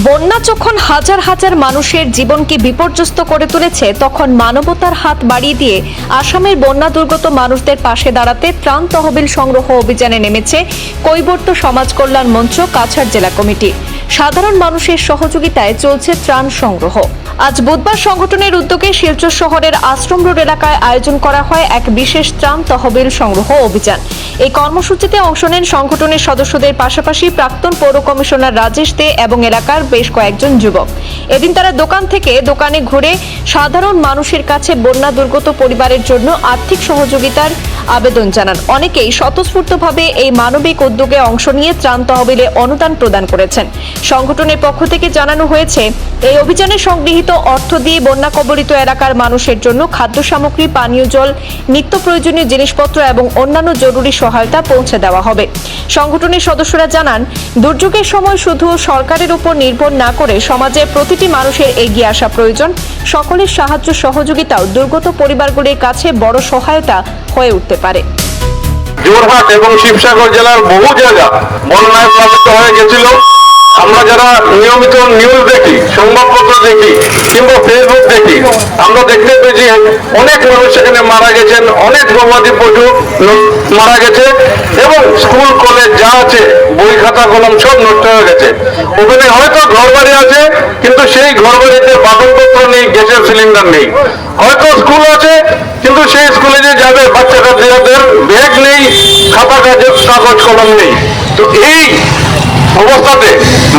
বন্যা যখন হাজার হাজার মানুষের জীবনকে বিপর্যস্ত করে তুলেছে, তখন মানবতার হাত বাড়িয়ে দিয়ে আসামের বন্যা দুর্গত মানুষদের পাশে দাঁড়াতে ত্রাণ তহবিল সংগ্রহ অভিযানে নেমেছে কৈবর্ত সমাজ কল্যাণ মঞ্চ কাছাড় জেলা কমিটি। সাধারণ মানুষের সহযোগিতায় চলছে ত্রাণ সংগ্রহ। আজ বুধবার সংগঠনের উদ্যোগে শিলচর শহরের আশ্রম রোড এলাকায় আয়োজন করা হয় এক বিশেষ ত্রাণ তহবিল সংগ্রহ অভিযান। এই কর্মসূচিতে অংশ নেন সংগঠনের সদস্যদের পাশাপাশি প্রাক্তন পৌর কমিশনার রাজেশ দে এবং এলাকার বেশ কয়েকজন যুবক। এদিন তারা দোকান থেকে দোকানে ঘুরে সাধারণ মানুষের কাছে বন্যা দুর্গত পরিবারের জন্য আর্থিক সহযোগিতার আবেদন জানান। অনেকেই স্বতঃস্ফূর্তভাবে এই মানবিক উদ্যোগে অংশ নিয়ে ত্রাণ তহবিলে অনুদান প্রদান করেছেন। সংগঠনের পক্ষ থেকে জানানো হয়েছে, এই অভিযানে সংগৃহীত অর্থ দিয়ে বন্যা কবলিত এলাকার মানুষের জন্য খাদ্য সামগ্রী, পানীয় জল, নিত্য প্রয়োজনীয় জিনিসপত্র এবং অন্যান্য জরুরি সহায়তা পৌঁছে দেওয়া হবে। সংগঠনের সদস্যরা জানান, দুর্যোগের সময় শুধু সরকারের উপর নির্ভর না করে সমাজের প্রতিটি মানুষের এগিয়ে আসা প্রয়োজন। সকলের সাহায্য সহযোগিতাও দুর্গত পরিবারগুলির কাছে বড় সহায়তা হয়ে উঠতে পারে। যোরহাট এবং শিবসাগর জেলার বহু জায়গা বন্যায় প্লাবিত হয়ে গেছিল। আমরা যারা নিয়মিত নিউজ দেখি, সংবাদপত্র দেখি কিংবা ফেসবুক দেখি, আমরা দেখতে পেয়েছি অনেক মানুষ সেখানে মারা গেছেন, অনেক গবাদি পশু মারা গেছে এবং স্কুল কলেজ যা আছে, বই খাতা কলম সব নষ্ট হয়ে গেছে। ওখানে হয়তো ঘর বাড়ি আছে, কিন্তু সেই ঘর বাড়িতে বাসনপত্র নেই, গ্যাসের সিলিন্ডার নেই। হয়তো স্কুল আছে, কিন্তু সেই স্কুলে যে যাবে বাচ্চা কাচ্চাদের ব্যাগ নেই, খাতা কাগজ কলম নেই। তো এই অবস্থাতে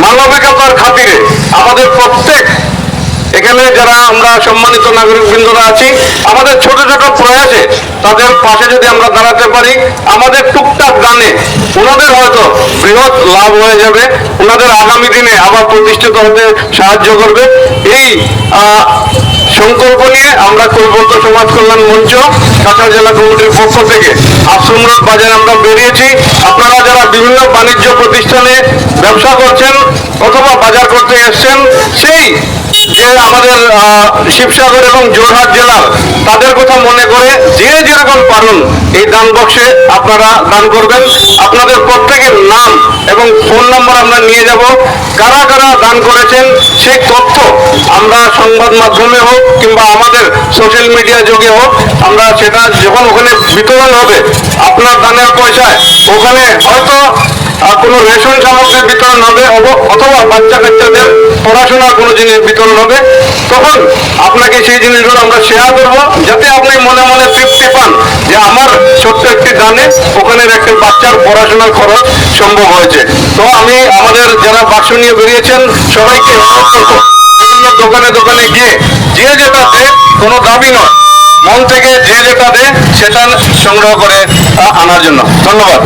মানবিকতার খাতিরে আমাদের প্রত্যেক এখানে যারা আমরা সম্মানিত নাগরিকবৃন্দরা আছি, আমাদের ছোট ছোট প্রয়াসে তাদের পাশে যদি আমরা দাঁড়াতে পারি, আমাদের টুকটাক দানে ওনাদের হয়তো বৃহৎ লাভ হয়ে যাবে, ওনাদের আগামী দিনে আবার প্রতিষ্ঠিত হতে সাহায্য করবে। এই সংকল্প নিয়ে আমরা কৈবর্ত সমাজ কল্যাণ মঞ্চ কাছাড় জেলা কমিটির পক্ষ থেকে আশ্রম রোড বাজারে আমরা বেরিয়েছি। আপনারা যারা বিভিন্ন বাণিজ্য প্রতিষ্ঠানে ব্যবসা করছেন অথবা বাজার করতে এসছেন, সেই যে আমাদের শিবসাগর এবং যোরহাট জেলার তাদের কথা মনে করে যে যেরকম পারেন এই দান বক্সে আপনারা দান করবেন। আপনাদের প্রত্যেকের নাম এবং ফোন নাম্বার আমরা নিয়ে যাব। কারা কারা দান করেছেন সেই তথ্য আমরা সংবাদ মাধ্যমে হোক কিংবা আমাদের সোশ্যাল মিডিয়া যোগে হোক, আমরা সেটা যখন ওখানে বিতরণ হবে, আপনার দানের পয়সায় ওখানে হয়তো কোনো রেশন সামগ্রীর বিতরণ হবে অথবা বাচ্চা কাচ্চাদের পড়াশোনার কোনো জিনিস বিতরণ হবে, তখন আপনাকে সেই জিনিসগুলো আমরা শেয়ার করবো, যাতে আপনি মনে মনে তৃপ্তি পান যে আমার ছোট্ট একটি দানে ওখানের একটা বাচ্চার পড়াশোনার খরচ সম্ভব হয়েছে। তো আমি আমাদের যারা বাক্স নিয়ে বেরিয়েছেন সবাইকে অনুরোধ করবো, বিভিন্ন দোকানে দোকানে গিয়ে যে যেটা দেয় কোনো দাবি নয়, মন থেকে যে যেটা দেয় সেটা সংগ্রহ করে আনার জন্য। ধন্যবাদ।